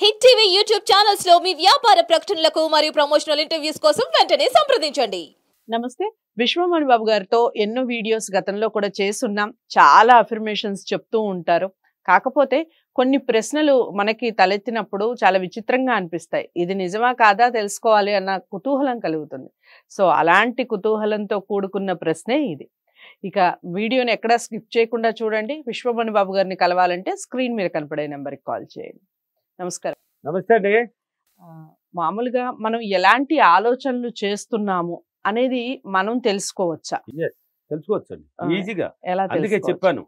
Hit TV YouTube channels లో మీ వ్యాపార ప్రకటనలకు మరియు ప్రమోషనల్ ఇంటర్వ్యూస్ కోసం వెంటనే సంప్రదించండి. నమస్తే. విశ్వమణి బాబు గారితో ఎన్నో వీడియోస్ గతంలో కూడా చేస్తున్నాం. చాలా అఫర్మేషన్స్ చెప్తూ ఉంటారు. కాకపోతే కొన్ని ప్రశ్నలు మనకి తలెత్తినప్పుడు చాలా విచిత్రంగా అనిపిస్తాయి. ఇది నిజమా కాదా తెలుసుకోవాలి అన్న కుతూహలం కలుగుతుంది. సో అలాంటి కుతూహలంతో కూడుకున్న ప్రశ్నే ఇది. ఇక వీడియోని ఎక్కడా స్కిప్ చేయకుండా చూడండి. విశ్వమణి బాబు గారిని కలవాలంటే స్క్రీన్ మీద కనపడే నెంబర్కి కాల్ చేయండి. నమస్కారం. నమస్తే అండి. మామూలుగా మనం ఎలాంటి ఆలోచనలు చేస్తున్నాము అనేది మనం తెలుసుకోవచ్చా? తెలుసుకోవచ్చండి ఈజీగా. ఎలా అందుకే చెప్పాను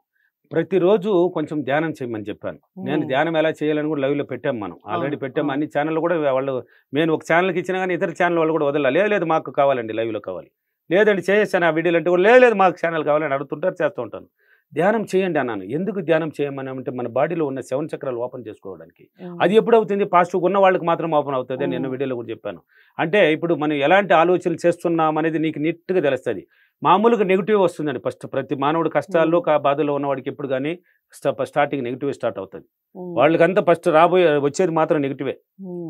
ప్రతిరోజు కొంచెం ధ్యానం చేయమని చెప్పాను. నేను ధ్యానం ఎలా చేయాలని కూడా లైవ్ లో పెట్టాం. మనం ఆల్రెడీ పెట్టాము. అన్ని ఛానల్ కూడా వాళ్ళు నేను ఒక ఛానల్కి ఇచ్చినా కానీ ఇతర ఛానల్ వాళ్ళు కూడా వదలాలి. లేదు మాకు కావాలండి లైవ్ లో కావాలి, లేదండి చేసాను ఆ వీడియోలు అంటే కూడా లేదు మాకు ఛానల్ కావాలని అడుగుతుంటారు, చేస్తూ ఉంటాను. ధ్యానం చేయండి అన్నాను. ఎందుకు ధ్యానం చేయమని అంటే మన బాడీలో ఉన్న 7 చక్రాలు ఓపెన్ చేసుకోవడానికి. అది ఎప్పుడు అవుతుంది? పాజిటివ్ ఉన్న వాళ్ళకి మాత్రం ఓపెన్ అవుతుంది అని నేను వీడియోలో కూడా చెప్పాను. అంటే ఇప్పుడు మనం ఎలాంటి ఆలోచనలు చేస్తున్నాం అనేది నీకు నీట్గా తెలుస్తుంది. మామూలుగా నెగిటివ్ వస్తుందండి ఫస్ట్. ప్రతి మానవుడు కష్టాల్లో బాధలో ఉన్నవాడికి ఎప్పుడు కానీ స్టార్టింగ్ నెగిటివ్ స్టార్ట్ అవుతుంది. వాళ్ళకంతా ఫస్ట్ వచ్చేది మాత్రం నెగిటివే.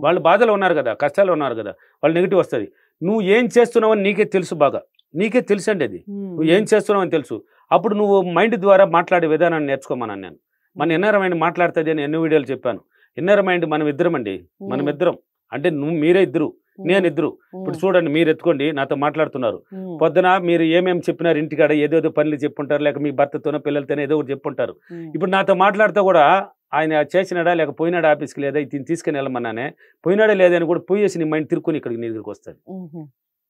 వాళ్ళు బాధలో ఉన్నారు కదా, కష్టాలు ఉన్నారు కదా, వాళ్ళు నెగిటివ్ వస్తుంది. నువ్వు ఏం చేస్తున్నావు అని నీకే తెలుసు, బాగా నీకే తెలుసు అండి. అది నువ్వు ఏం చేస్తున్నావు అని తెలుసు. అప్పుడు నువ్వు మైండ్ ద్వారా మాట్లాడే విధానాన్ని నేర్చుకోమన్నాను నేను. మన ఇన్నర్ మైండ్ మాట్లాడుతుంది అని ఎన్నో వీడియోలు చెప్పాను. ఇన్నర్ మైండ్ మనం ఇద్దరం అండి, మనం ఇద్దరం. అంటే మీరే ఇద్దరు, నేను ఇద్దరు. ఇప్పుడు చూడండి, మీరు ఎత్తుకోండి, నాతో మాట్లాడుతున్నారు. పొద్దున మీరు ఏమేమి చెప్పినారు ఇంటికాడ, ఏదేదో పనులు చెప్పుంటారు, లేక మీ భర్తతోనో పిల్లలతోనో ఏదో ఒకటి చెప్పుంటారు. ఇప్పుడు నాతో మాట్లాడుతూ కూడా ఆయన చేసినాడా లేక పోయినాడా ఆఫీస్కి, లేదా ఇది తీసుకుని వెళ్ళమన్నానే, పోయినాడా లేదని కూడా పోయేసి నీ మైండ్ తిరుక్కొని ఇక్కడికి నీ దగ్గరికి వస్తుంది.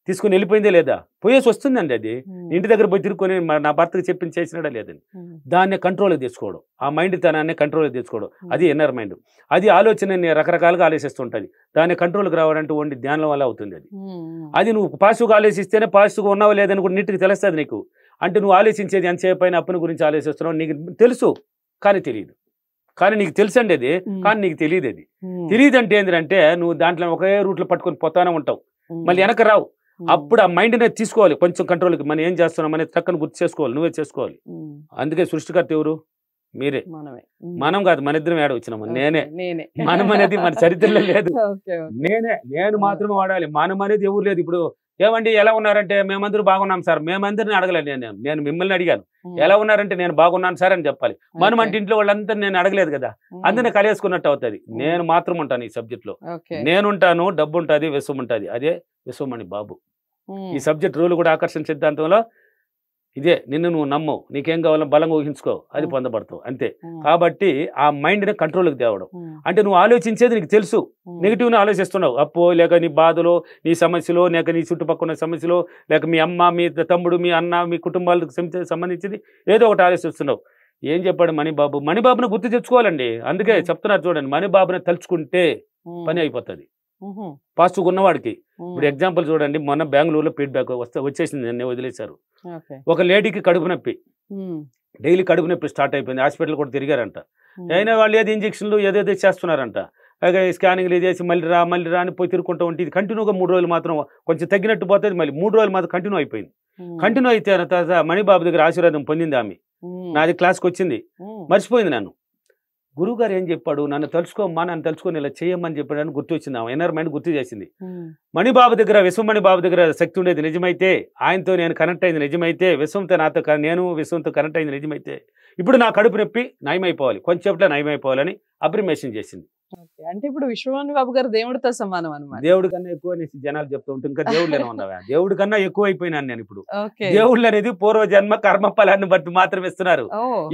తీసుకుని వెళ్ళిపోయిందే లేదా, పోయేసి వస్తుందండి. అది ఇంటి దగ్గర పోయి తిరుక్కొని నా భర్తకి చెప్పింది చేసినాడా లేదని దాన్ని కంట్రోల్కి తెచ్చుకోవడం, ఆ మైండ్ తనాన్ని కంట్రోల్కి తెచ్చుకోవడం, అది ఇన్నర్ మైండ్. అది ఆలోచన రకరకాలుగా ఆలోచిస్తుంటుంది. దాన్ని కంట్రోల్కి రావాలంటే ఓన్లీ ధ్యానం వల్ల అవుతుంది. అది నువ్వు పాజిటివ్గా ఆలోచిస్తేనే పాజిటివ్గా ఉన్నావా లేదని కూడా నీట్గా తెలుస్తుంది నీకు. అంటే నువ్వు ఆలోచించేది ఎంతసేపు అయినా అప్పుని గురించి ఆలోచిస్తున్నావు, నీకు తెలుసు కానీ తెలియదు. కానీ నీకు తెలుసు అండి అది, కానీ నీకు తెలియదు. అది తెలియదు అంటే ఏంటంటే నువ్వు దాంట్లో ఒకే రూట్లో పట్టుకొని పోతానే ఉంటావు, మళ్ళీ వెనక రావు. అప్పుడు ఆ మైండ్ అనేది తీసుకోవాలి కొంచెం కంట్రోల్కి. మనం ఏం చేస్తున్నాం అనేది చక్కని గుర్తు చేసుకోవాలి, నువ్వే చేసుకోవాలి. అందుకే సృష్టికర్త ఎవరు? మీరే. మనం కాదు, మన ఇద్దరం ఏడ వచ్చినాము. నేనే. మనం అనేది మన చరిత్రలో లేదు. నేను మాత్రమే వాడాలి. మనం అనేది ఎవరు లేదు. ఇప్పుడు ఏమండి ఎలా ఉన్నారంటే మేమందరూ బాగున్నాం సార్, మేమందరిని అడగలేదు. నేను మిమ్మల్ని అడిగాను ఎలా ఉన్నారంటే నేను బాగున్నాను సార్ అని చెప్పాలి. మనం అంటే ఇంట్లో వాళ్ళంతా నేను అడగలేదు కదా, అందరినీ కలివేసుకున్నట్టు అవుతుంది. నేను మాత్రం ఉంటాను ఈ సబ్జెక్ట్ లో. నేనుంటాను, డబ్బు ఉంటుంది, విశ్వం ఉంటుంది. అదే విశ్వమణి బాబు. ఈ సబ్జెక్ట్ రూల్ కూడా ఆకర్షణ సిద్ధాంతంలో ఇదే. నిన్ను నువ్వు నమ్మవు, నీకేం కావాలో బలంగా ఊహించుకో, అది పొందబడతావు అంతే. కాబట్టి ఆ మైండ్ని కంట్రోల్కి తేవడం అంటే నువ్వు ఆలోచించేది నీకు తెలుసు, నెగిటివ్ని ఆలోచిస్తున్నావు. అప్పో లేక నీ బాధలో, నీ సమస్యలో, లేక నీ చుట్టుపక్కల సమస్యలో, లేక మీ అమ్మ, మీ తమ్ముడు, మీ అన్న, మీ కుటుంబాలకు సంబంధించింది ఏదో ఒకటి ఆలోచిస్తున్నావు. ఏం చెప్పాడు మణిబాబు? మణిబాబుని గుర్తు తెచ్చుకోవాలండి. అందుకే చెప్తున్నారు చూడండి, మణిబాబుని తలుచుకుంటే పని అయిపోతుంది పాజిటివ్ ఉన్నవాడికి. ఇప్పుడు ఎగ్జాంపుల్ చూడండి, మొన్న బెంగళూరులో ఫీడ్బ్యాక్ వచ్చేసింది, నిన్నే వదిలేశారు. ఒక లేడీకి కడుపు నొప్పి, డైలీ కడుపు నొప్పి స్టార్ట్ అయిపోయింది. హాస్పిటల్ కూడా తిరిగారంట. అయినా వాళ్ళు ఏదో ఇంజక్షన్లు ఏదేదో చేస్తున్నారంట. అలాగే స్కానింగ్లు చేసి మళ్ళీ రా అని పోయి తిరుగుకుంటూ ఉంటే ఇది కంటిన్యూగా 3 రోజులు మాత్రం కొంచెం తగ్గినట్టు పోతుంది, మళ్ళీ 3 రోజులు మాత్రం కంటిన్యూ అయిపోయింది. కంటిన్యూ అయితే తర్వాత మణిబాబు దగ్గర ఆశీర్వాదం పొందింది ఆమె. నాది క్లాస్కి వచ్చింది, మర్చిపోయింది నన్ను. గురువు గారు ఏం చెప్పాడు, నన్ను తలుచుకోమ్మా, నన్ను తలుచుకొని ఇలా చేయమని చెప్పాడని గుర్తు వచ్చింది. ఆమె ఇన్నర్ మైండ్ గుర్తు చేసింది. మణిబాబు దగ్గర, విశ్వమణి బాబు దగ్గర శక్తి ఉండేది నిజమైతే, ఆయనతో నేను కనెక్ట్ అయింది నిజమైతే, విశ్వంతో నాతో నేను విశ్వంతో కనెక్ట్ అయింది నిజమైతే, ఇప్పుడు నా కడుపు నొప్పి నయమైపోవాలి, కొంచెంట్లో నయమైపోవాలని అప్రిమేషన్ చేసింది. అంటే ఇప్పుడు విశ్వమణి బాబు గారు దేవుడితో సమానం అన్నమాట. దేవుడి కన్నా ఎక్కువ జనాలు చెప్తూ ఉంటే ఇంకా దేవుళ్ళనే ఉన్నావా? దేవుడి కన్నా ఎక్కువ అయిపోయినాను నేను ఇప్పుడు. దేవుళ్ళు అనేది పూర్వ జన్మ కర్మ ఫలాన్ని బట్టి మాత్రం ఇస్తున్నారు.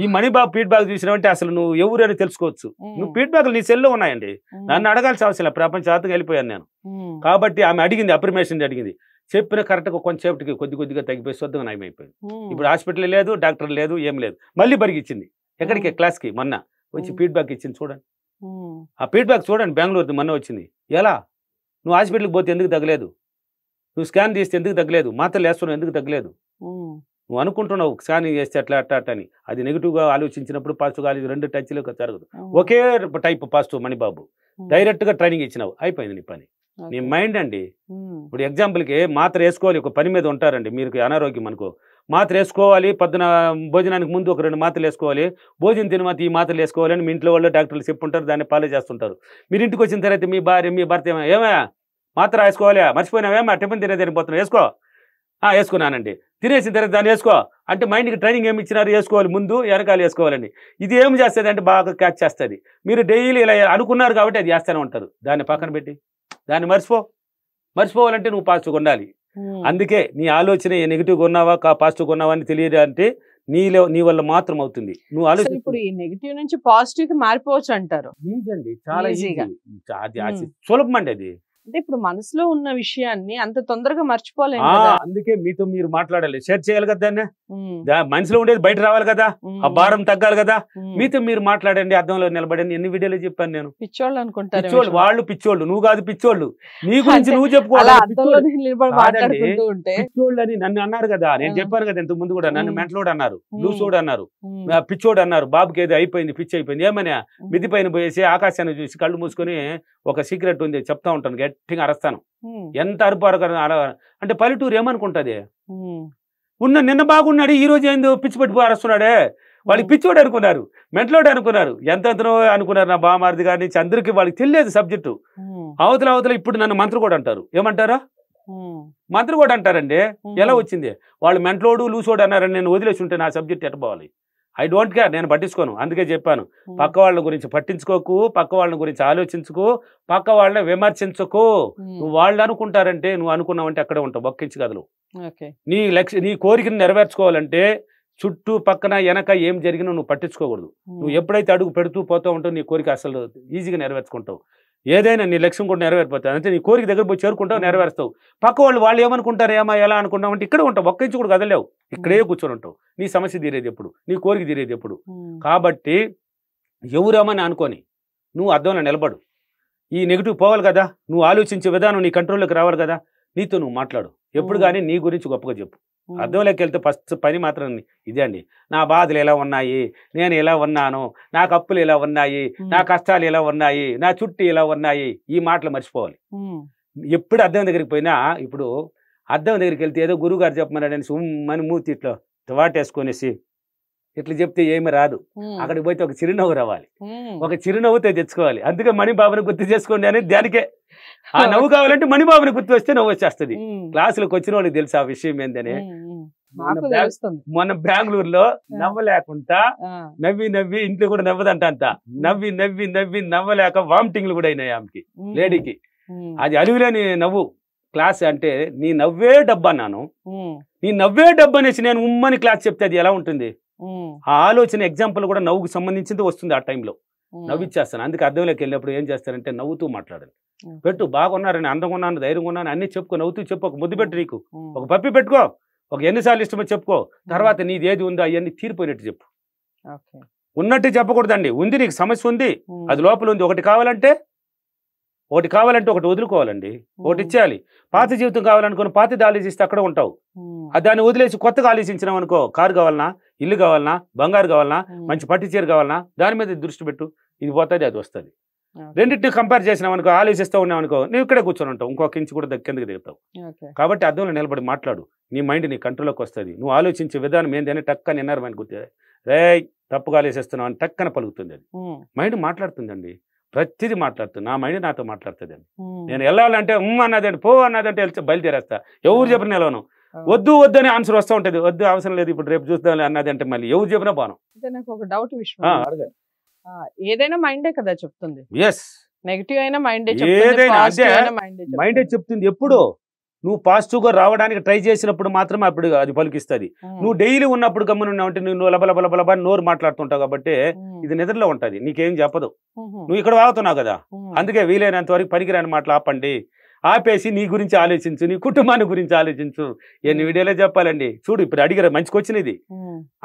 ఈ మణిబాబు ఫీడ్బ్యాక్ చూసినావంటే అసలు నువ్వు ఎవరు అని తెలుసుకోవచ్చు. నువ్వు ఫీడ్బ్యాక్లు నీ సెల్లో ఉన్నాయండి, నన్ను అడగాల్సిన అవసరం లేదు, ప్రపంచాత్తుగా వెళ్ళిపోయాను నేను. కాబట్టి ఆమె అడిగింది, అప్రిమేషన్ అడిగింది, చెప్పిన కరెక్ట్గా కొంచెంసేపటికి కొద్దిగా తగ్గిపోయి శుద్ధంగా నయమైపోయింది. ఇప్పుడు హాస్పిటల్ లేదు, డాక్టర్ లేదు, ఏం లేదు. మళ్ళీ బరిగిచ్చింది ఎక్కడికి, క్లాస్కి మొన్న వచ్చి ఫీడ్బ్యాక్ ఇచ్చింది. చూడండి ఆ ఫీడ్బ్యాక్ చూడండి, బెంగళూరు మొన్న వచ్చింది. ఎలా నువ్వు హాస్పిటల్కి పోతే ఎందుకు తగ్గలేదు, నువ్వు స్కాన్ తీస్తే ఎందుకు తగ్గలేదు, మాత్రలు వేస్తున్నావు ఎందుకు తగ్గలేదు, నువ్వు అనుకుంటున్నావు స్కానింగ్ చేస్తే అట్లా అని. అది నెగిటివ్గా ఆలోచించినప్పుడు పాజిటివ్గా ఆలోచించి 2 టచ్లు జరగదు. ఒకే టైప్ పాజిటివ్ మణిబాబు. డైరెక్ట్గా ట్రైనింగ్ ఇచ్చినావు, అయిపోయింది నీ పని. నీ మైండ్ అండి. ఇప్పుడు ఎగ్జాంపుల్కి మాత్ర వేసుకోవాలి, ఒక పని మీద ఉంటారండి, మీరు అనారోగ్యం అనుకో, మాత్ర వేసుకోవాలి, పొద్దున భోజనానికి ముందు ఒక 2 మాత్రలు వేసుకోవాలి, భోజనం తిని మాత్రం ఈ మాత్రలు వేసుకోవాలని మీ ఇంట్లో వాళ్ళు డాక్టర్లు చెప్పుంటారు, దాన్ని ఫాలో చేస్తుంటారు. మీరు ఇంటికి వచ్చిన తర్వాత మీ భర్త ఏమా మాత్ర వేసుకోవాలి, మర్చిపోయినావేమా టిఫిన్ తినేదిపోతున్నావు, వేసుకో, వేసుకున్నానండి, తినేసిన తర్వాత దాన్ని వేసుకో అంటే మైండ్కి ట్రైనింగ్ ఏమి ఇచ్చినారు, వేసుకోవాలి ముందు వెనకాల వేసుకోవాలండి. ఇది ఏం చేస్తుంది అంటే బాగా క్యాచ్ చేస్తుంది. మీరు డైలీ ఇలా అనుకున్నారు కాబట్టి అది చేస్తూనే ఉంటారు. దాన్ని పక్కన పెట్టి దాన్ని మర్చిపోవాలంటే నువ్వు పాజిటివ్గా ఉండాలి. అందుకే నీ ఆలోచన నెగిటివ్గా ఉన్నావా పాజిటివ్గా ఉన్నావా అని తెలియదు అంటే నీ వల్ల మాత్రం అవుతుంది. నువ్వు ఆలోచన ఇప్పుడు ఈ నెగిటివ్ నుంచి పాజిటివ్ కి మారిపోవచ్చు అంటారు. ఈజీ అండి, చాలా ఈజీగా. అది సులభం అండి. అది అంటే ఇప్పుడు మనసులో ఉన్న విషయాన్ని అంత తొందరగా మర్చిపోలేము ఆ, కదా. అందుకే మీతో మీరు మాట్లాడాలి, షేర్ చేయాలి కదా దాన్ని. ఉమ్, మనసులో ఉండేది బయట రావాలి కదా, ఉమ్, ఆ భారం తగ్గాలి కదా. ఉమ్. మీతో మీరు మాట్లాడండి, అర్థంలో నిలబడండి. ఎన్ని వీడియోలు చెప్పాను నేను. పిచ్చోళ్ళు అనుకుంటారు పిచ్చోళ్ళు, వాళ్ళు పిచ్చోళ్ళు, నువ్వు కాదు పిచ్చోళ్ళు. నీ గురించి అంటే నువ్వు అలా చెప్పుకోవాలి. అద్దంలో నిలబడి కాదండి. మాట్లాడుకుంటూ ఉంటే పిచ్చోళ్ళు అని నన్ను అన్నారు కదా, నేను ఆ. చెప్పాను కదా ఇంతకు ముందు కూడా. నన్ను ఉమ్. మెంటలోడు అన్నారు, ఉమ్. లూసోడు అన్నారు, ఉమ్, పిచ్చోడు అన్నారు. బాబుకి ఏదో అయిపోయింది, పిచ్చి అయిపోయింది. ఏమన్నా ఉమ్, మిది పైన పోయేసి ఆకాశాన్ని చూసి కళ్ళు మూసుకొని ఒక సీక్రెట్ ఉంది చెప్తా ఉంటాను, గట్టిగా అరస్తాను. ఉమ్, ఎంత అరుపారు అంటే పల్లెటూరు ఏమనుకుంటది, ఉమ్, నిన్న బాగున్నాడు ఈ రోజు ఏందో పిచ్చి పట్టిపో అరుస్తున్నాడే. వాళ్ళకి పిచ్చోడు అనుకున్నారు, మెంటలోడు అనుకున్నారు, ఎంతెంతనో అనుకున్నారు. నా బామారిది గారి అందరికీ వాళ్ళకి తెలియదు సబ్జెక్టు. ఉమ్, అవతల ఇప్పుడు నన్ను మంత్రి కూడా అంటారు. ఏమంటారా? ఉమ్, మంత్రి కూడా అంటారండి. ఉమ్. ఎలా వచ్చింది? వాళ్ళు మెంటలోడు లూసోడు అన్నారని నేను వదిలేసి ఉంటే నా సబ్జెక్ట్ ఎట్టపోవాలి? ఐ డోంట్ కేర్, నేను పట్టించుకోను. అందుకే చెప్పాను, ఉమ్, పక్క వాళ్ళ గురించి పట్టించుకోకు, పక్క వాళ్ళ గురించి ఆలోచించుకో, పక్క వాళ్ళని విమర్శించుకో. ఉమ్, నువ్వు వాళ్ళు అనుకుంటారంటే నువ్వు అనుకున్నావంటే అక్కడే ఉంటావు, బొక్కించి కదలు. ఓకే. నీ కోరికను నెరవేర్చుకోవాలంటే చుట్టూ పక్కన వెనక ఏం జరిగినా నువ్వు పట్టించుకోకూడదు. ఉమ్, నువ్వు ఎప్పుడైతే అడుగు పెడుతూ పోతూ ఉంటావు నీ కోరిక అసలు ఈజీగా నెరవేర్చుకుంటావు. ఏదైనా నీ లక్ష్యం కూడా నెరవేరిపోతుంది. అంటే నీ కోరిక దగ్గర పోయి చేరుకుంటావు, నెరవేరుస్తావు. పక్క వాళ్ళు ఏమనుకుంటారు, ఎలా అనుకుంటావు అంటే ఇక్కడే ఉంటావు, ఒక్క ఇంచు కూడా కదలేవు, ఇక్కడే కూర్చొని ఉంటావు. నీ సమస్య తీరేది ఎప్పుడు, నీ కోరిక తీరేది ఎప్పుడు. ఉమ్, కాబట్టి ఎవరేమని అనుకొని నువ్వు అర్థంలో నిలబడు. ఈ నెగిటివ్ పోవాలి కదా, నువ్వు ఆలోచించే విధానం నీ కంట్రోల్లోకి రావాలి కదా. నీతో నువ్వు మాట్లాడు ఎప్పుడు కానీ, నీ గురించి గొప్పగా చెప్పు. ఉమ్, అర్థంలోకి వెళ్తే ఫస్ట్ పని మాత్రం ఇదే అండి. నా బాధలు ఎలా ఉన్నాయి, నేను ఎలా ఉన్నాను, నాకు అప్పులు ఎలా ఉన్నాయి, నా కష్టాలు ఎలా ఉన్నాయి, నా చుట్టూ ఎలా ఉన్నాయి, ఈ మాటలు మర్చిపోవాలి. ఉమ్, ఎప్పుడు అద్దం దగ్గరికి పోయినా, ఇప్పుడు అద్దం దగ్గరికి వెళ్తే ఏదో గురువు గారు చెప్పమన్నాడని సుమ్మని మూతి ఇట్లా వాటేసుకొనేసి ఇట్లా చెప్తే ఏమి రాదు. ఉమ్, అక్కడికి పోతే ఒక చిరునవ్వు రావాలి, ఉమ్, ఒక చిరునవ్వుతో తెచ్చుకోవాలి. అందుకే మణిబాబుని గుర్తు చేసుకోండి అనేది దానికే. ఆ నవ్వు కావాలంటే మణిబాబుని గుర్తు వస్తే నవ్వు వచ్చేస్తుంది. ఉమ్, క్లాసులకు వచ్చిన వాళ్ళకి తెలుసు ఆ విషయం ఏందని. ఉమ్, ఉమ్. నాకు తెలుస్తుంది. మొన్న బెంగళూరులో నవ్వలేకుండా ఆ, నవ్వి ఇంట్లో కూడా నవ్వదంట అంత. నవ్వి నవ్వలేక వామిటింగ్లు కూడా అయినాయి ఆమెకి, ఉమ్, లేడీకి. ఉమ్, అది అలుగులేని నవ్వు. క్లాస్ అంటే నీ నవ్వే డబ్బు అన్నాను, ఉమ్, నీ నవ్వే డబ్బు అనేసి నేను ఉమ్మని క్లాస్ చెప్తే అది ఎలా ఉంటుంది? ఉమ్, ఆ ఆలోచన ఎగ్జాంపుల్ కూడా నవ్వుకు సంబంధించింది వస్తుంది ఆ టైంలో. ఉమ్, నవ్విచ్చేస్తాను. అందుకే అర్థంలోకి వెళ్ళినప్పుడు ఏం చేస్తారంటే నవ్వుతూ మాట్లాడండి. ఉమ్. పెట్టు, బాగున్నారని, అందంగా ఉన్నాను, ధైర్యంగా ఉన్నాను అన్ని చెప్పుకో, నవ్వుతూ చెప్పు. ఒక ముద్దు పెట్టు, నీకు ఉమ్, ఒక పప్పి పెట్టుకో, ఒక ఎన్నిసార్లు ఇష్టమో చెప్పుకో. తర్వాత నీది ఏది ఉందో అవన్నీ తీరిపోయినట్టు చెప్పు. ఓకే. ఉన్నట్టు చెప్పకూడదండి. ఉంది, నీకు సమస్య ఉంది, ఉమ్, అది లోపల ఉంది. ఒకటి కావాలంటే ఒకటి వదులుకోవాలండి, ఒకటి ఇచ్చేయాలి. పాత జీవితం కావాలనుకుని పాతది ఆలోచిస్తే అక్కడ ఉంటావు. ఉమ్, దాన్ని వదిలేసి కొత్తగా ఆలోచించినావు అనుకో, కారు కావాలన్నా, ఇల్లు కావాలన్నా, బంగారు కావాలన్నా, ఉమ్, మంచి పట్టు చీర కావాలన్నా, దాని మీద దృష్టి పెట్టు. ఇది పోతుంది, అది వస్తుంది. ఓకే. రెండింటిని కంపేర్ చేసినావు అనుకో, ఆలోచిస్తూ ఉన్నావు అనుకో, నువ్వు ఇక్కడే కూర్చొని ఉంటావు, ఇంకొక ఇంచు కూడా కిందకి దిగుతావు. ఓకే. కాబట్టి అర్థంలో నిలబడి మాట్లాడు. నీ మైండ్ నీ కంట్రోల్లోకి వస్తుంది. నువ్వు ఆలోచించే విధానం ఏంటని టక్కని విన్నారు మైండ్ గుర్తు, రే తప్పుగా ఆలోచిస్తున్నావు అని టక్కన పలుకుతుంది. అది ఉమ్, మైండ్ మాట్లాడుతుందండి, ప్రతిదీ మాట్లాడుతుంది. నా మైండ్ నాతో మాట్లాడుతుంది అండి. ఉమ్, నేను వెళ్ళాలంటే అన్నదంటే పో అన్నదంటే వెళ్తే బయలుదేరేస్తా. ఎవరు చెప్పిన నిలవను. ఆ. వద్దు అని ఆన్సర్ వస్తూ ఉంటుంది. వద్దు, అవసరం లేదు, ఇప్పుడు రేపు చూద్దాం అన్నదంటే మళ్ళీ ఎవరు చెప్పినా బాను. అయితే నాకు ఒక డౌట్ విషయం. అడగండి. ఏదైనా మైండే కదా చెప్తుంది. ఎస్, నెగిటివ్ అయినా మైండే ఏదైనా అదే మైండే మైండే చెప్తుంది. ఎప్పుడు నువ్వు పాజిటివ్గా రావడానికి ట్రై చేసినప్పుడు మాత్రమే అప్పుడు అది పలికిస్తుంది. నువ్వు డైలీ ఉన్నప్పుడు గమ్మున ఉన్నావంటే నువ్వు లబలబలబలబా నోరు మాట్లాడుతుంటావు కాబట్టి ఇది నిద్రలో ఉంటుంది, నీకేం చెప్పదు. నువ్వు ఇక్కడ వాగుతున్నావు కదా, అందుకే వీలైనంత వరకు పనికిరాని మాటలు ఆపండి. ఆపేసి నీ గురించి ఆలోచించు, నీ కుటుంబాన్ని గురించి ఆలోచించు. ఎన్ని వీడియోలో చెప్పాలండి. చూడు, ఇప్పుడు అడిగారు మంచికి వచ్చినది.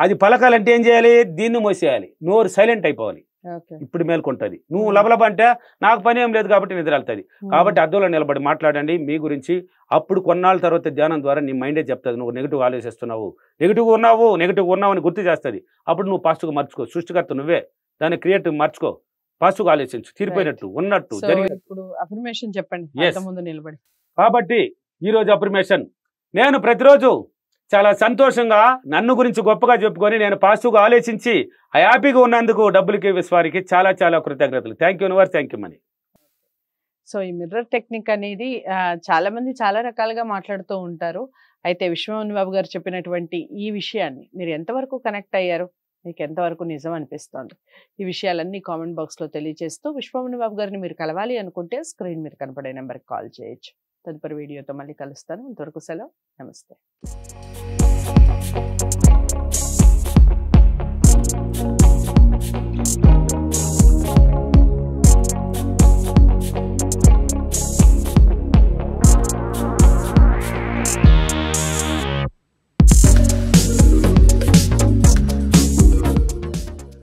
అది పలకాలంటే ఏం చేయాలి? దీన్ని మోసేయాలి, నోరు సైలెంట్ అయిపోవాలి. ఇప్పుడు మేల్కొంటుంది. నువ్వు లబలబ అంటే నాకు పని ఏం లేదు కాబట్టి నిద్ర వెళ్తుంది. కాబట్టి అద్దంలో నిలబడి మాట్లాడండి మీ గురించి. అప్పుడు కొన్నాళ్ళ తర్వాత ధ్యానం ద్వారా నీ మైండే చెప్తుంది నువ్వు నెగిటివ్ ఆలోచిస్తున్నావు, నెగిటివ్ ఉన్నావు అని గుర్తు చేస్తుంది. అప్పుడు నువ్వు పాజిటివ్గా మార్చుకో. సృష్టికర్త నువ్వే, దాన్ని క్రియేటివ్ మార్చుకో, పాజిటివ్గా ఆలోచించు, తీరిపోయినట్టు ఉన్నట్టు ఇప్పుడు అఫర్మేషన్ చెప్పండి ముందు నిలబడి. కాబట్టి ఈరోజు అఫర్మేషన్, నేను ప్రతిరోజు చాలా సంతోషంగా నన్ను గురించి గొప్పగా చెప్పుకొని నేను పాజిటివ్గా ఆలోచించి హ్యాపీగా ఉన్నందుకు డబ్బులకి వారికి చాలా చాలా కృతజ్ఞతలు. Thank you universe, thank you money. So ఈ మిర్రర్ టెక్నిక్ అనేది చాలా మంది చాలా రకాలుగా మాట్లాడుతూ ఉంటారు. అయితే విశ్వమోహన్ బాబు గారు చెప్పినటువంటి ఈ విషయాన్ని మీరు ఎంతవరకు కనెక్ట్ అయ్యారు, మీకు ఎంతవరకు నిజం అనిపిస్తోంది, ఈ విషయాలన్నీ కామెంట్ బాక్స్లో తెలియజేస్తూ విశ్వమోహన్ బాబు గారిని మీరు కలవాలి అనుకుంటే స్క్రీన్ మీద కనపడే నెంబర్కి కాల్ చేయొచ్చు. తదుపరి వీడియోతో మళ్ళీ కలుస్తాను. అంతవరకు సెలవు, నమస్తే.